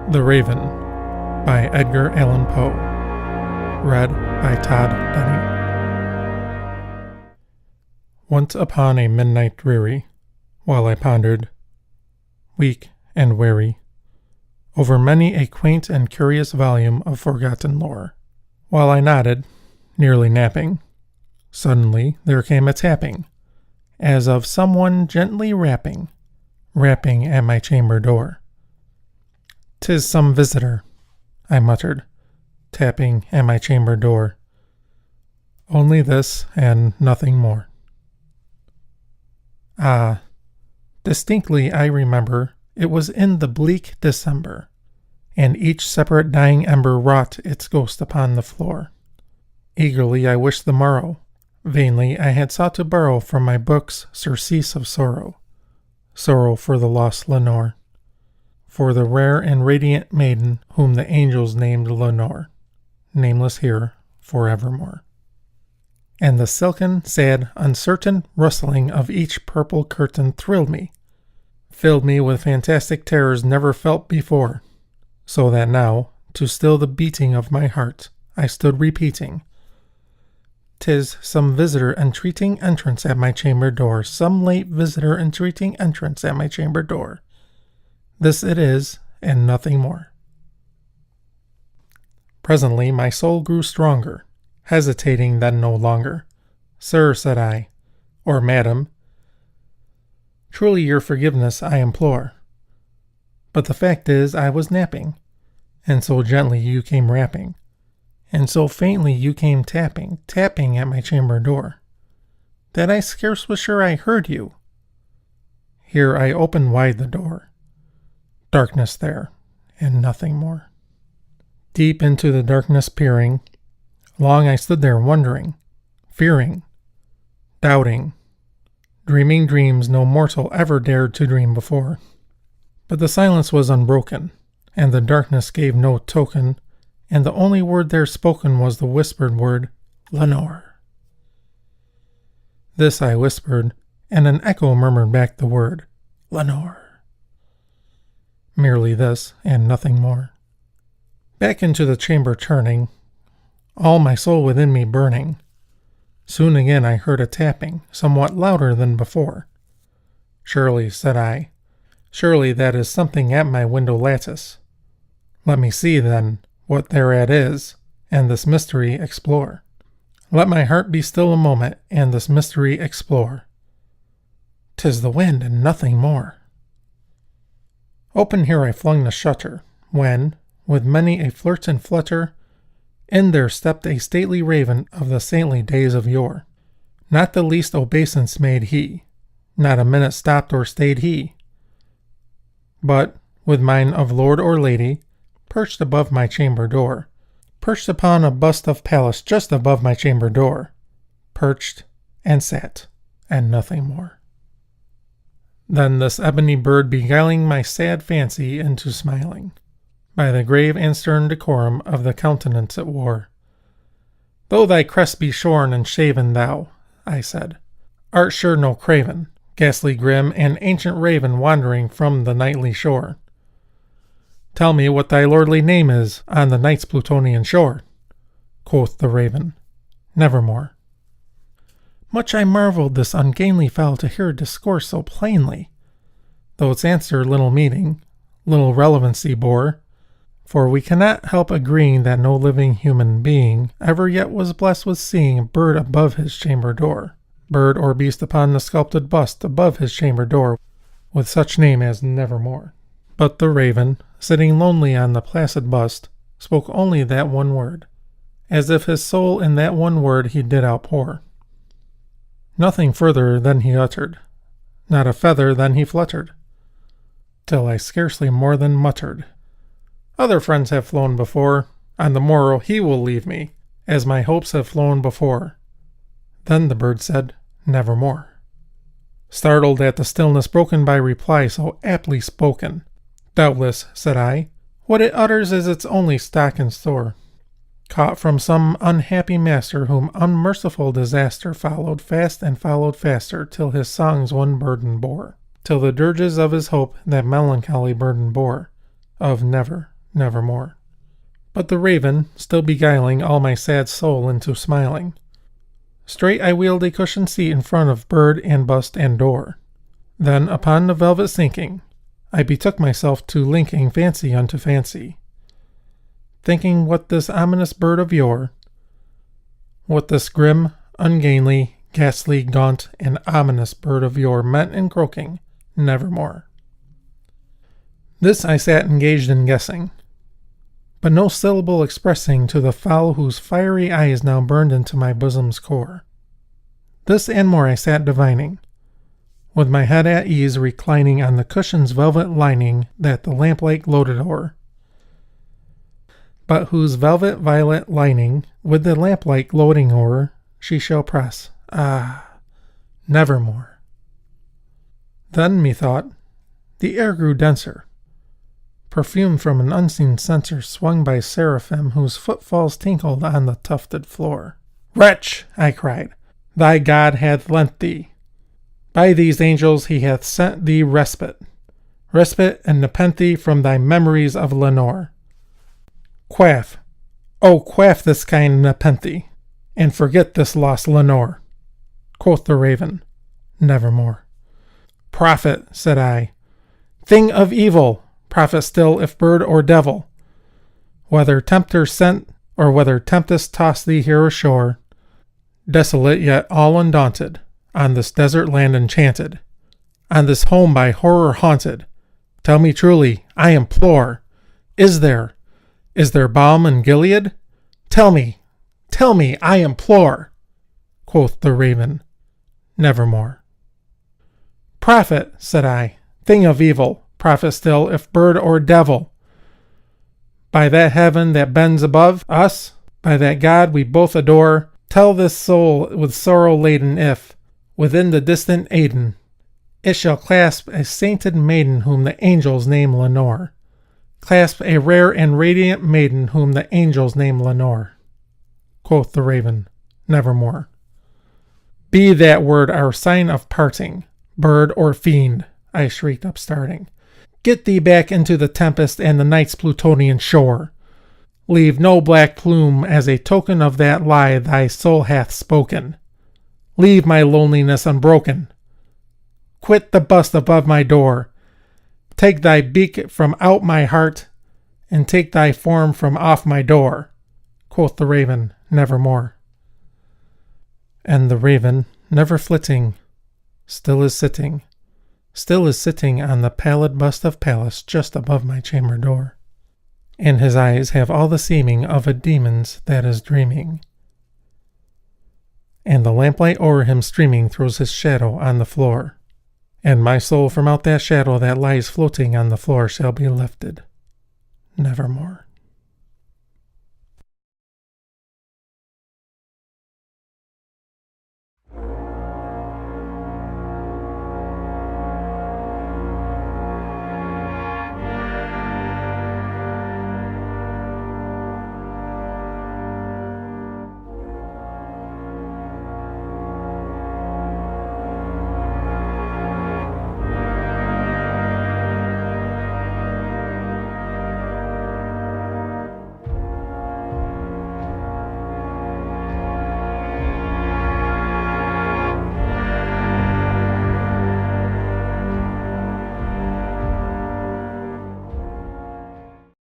The Raven by Edgar Allen Poe. Read by Todd Denny. Once upon a midnight dreary, while I pondered, weak and weary, over many a quaint and curious volume of forgotten lore, while I nodded, nearly napping, suddenly there came a tapping, as of someone gently rapping at my chamber door. "'Tis some visitor," I muttered, tapping at my chamber door. Only this and nothing more. Ah, distinctly I remember it was in the bleak December, and each separate dying ember wrought its ghost upon the floor. Eagerly I wished the morrow. Vainly I had sought to borrow from my books surcease of sorrow. Sorrow for the lost Lenore, for the rare and radiant maiden whom the angels named Lenore, nameless here forevermore. And the silken, sad, uncertain rustling of each purple curtain thrilled me, filled me with fantastic terrors never felt before, so that now, to still the beating of my heart, I stood repeating, "'Tis some visitor entreating entrance at my chamber door, some late visitor entreating entrance at my chamber door. This it is, and nothing more." Presently my soul grew stronger, hesitating then no longer. "Sir," said I, "or madam, truly your forgiveness I implore. But the fact is I was napping, and so gently you came rapping, and so faintly you came tapping at my chamber door, that I scarce was sure I heard you." Here I opened wide the door. Darkness there, and nothing more. Deep into the darkness peering, long I stood there wondering, fearing, doubting, dreaming dreams no mortal ever dared to dream before. But the silence was unbroken, and the darkness gave no token, and the only word there spoken was the whispered word, "Lenore." This I whispered, and an echo murmured back the word, "Lenore." Merely this, and nothing more. Back into the chamber turning, all my soul within me burning, soon again I heard a tapping, somewhat louder than before. "Surely," said I, "surely that is something at my window lattice. Let me see, then, what thereat is, and this mystery explore. Let my heart be still a moment, and this mystery explore. 'Tis the wind, and nothing more." Open here I flung the shutter, when, with many a flirt and flutter, in there stepped a stately raven of the saintly days of yore. Not the least obeisance made he, not a minute stopped or stayed he, but, with mine of lord or lady, perched above my chamber door, perched upon a bust of Pallas just above my chamber door, perched and sat, and nothing more. Then this ebony bird beguiling my sad fancy into smiling, by the grave and stern decorum of the countenance it wore. "Though thy crest be shorn and shaven, thou," I said, "art sure no craven, ghastly grim, and ancient raven wandering from the nightly shore. Tell me what thy lordly name is on the night's Plutonian shore." Quoth the raven, "Nevermore." Much I marveled this ungainly fowl to hear discourse so plainly, though its answer little meaning, little relevancy bore, for we cannot help agreeing that no living human being ever yet was blessed with seeing a bird above his chamber door, bird or beast upon the sculpted bust above his chamber door, with such name as Nevermore. But the raven, sitting lonely on the placid bust, spoke only that one word, as if his soul in that one word he did outpour. Nothing further than he uttered, not a feather than he fluttered, till I scarcely more than muttered, "Other friends have flown before, on the morrow he will leave me, as my hopes have flown before." Then the bird said, "Nevermore." Startled at the stillness broken by reply so aptly spoken, "Doubtless," said I, "what it utters is its only stock and store, caught from some unhappy master whom unmerciful disaster followed fast and followed faster till his songs one burden bore, till the dirges of his hope that melancholy burden bore, of never, nevermore. But the raven, still beguiling all my sad soul into smiling. Straight I wheeled a cushioned seat in front of bird and bust and door. Then, upon the velvet sinking, I betook myself to linking fancy unto fancy, thinking what this ominous bird of yore, what this grim, ungainly, ghastly, gaunt, and ominous bird of yore meant in croaking, nevermore. This I sat engaged in guessing, but no syllable expressing to the fowl whose fiery eyes now burned into my bosom's core. This and more I sat divining, with my head at ease reclining on the cushion's velvet lining that the lamplight gloated o'er, but whose velvet violet lining, with the lamplight gloating o'er, she shall press, nevermore. Then, methought, the air grew denser, perfumed from an unseen censer swung by seraphim whose footfalls tinkled on the tufted floor. "Wretch," I cried, "thy God hath lent thee. By these angels he hath sent thee respite and nepenthe from thy memories of Lenore. Quaff, oh quaff this kind nepenthe, and forget this lost Lenore." Quoth the raven, "Nevermore." "Prophet," said I, "thing of evil, prophet still if bird or devil, whether tempter sent or whether tempest tossed thee here ashore, desolate yet all undaunted, on this desert land enchanted, on this home by horror haunted, tell me truly, I implore, is there balm in Gilead? Tell me, I implore." Quoth the raven, "Nevermore." "Prophet," said I, "thing of evil, prophet still if bird or devil, by that heaven that bends above us, by that God we both adore, tell this soul with sorrow laden if, within the distant Aidenn, it shall clasp a sainted maiden whom the angels name Lenore, clasp a rare and radiant maiden whom the angels name Lenore." Quoth the raven, "Nevermore." "Be that word our sign of parting, bird or fiend," I shrieked upstarting. "Get thee back into the tempest and the night's Plutonian shore. Leave no black plume as a token of that lie thy soul hath spoken. Leave my loneliness unbroken. Quit the bust above my door. Take thy beak from out my heart, and take thy form from off my door." Quoth the raven, "Nevermore." And the raven, never flitting, still is sitting on the pallid bust of Pallas just above my chamber door, and his eyes have all the seeming of a demon's that is dreaming, and the lamplight o'er him streaming throws his shadow on the floor, and my soul from out that shadow that lies floating on the floor shall be lifted, nevermore.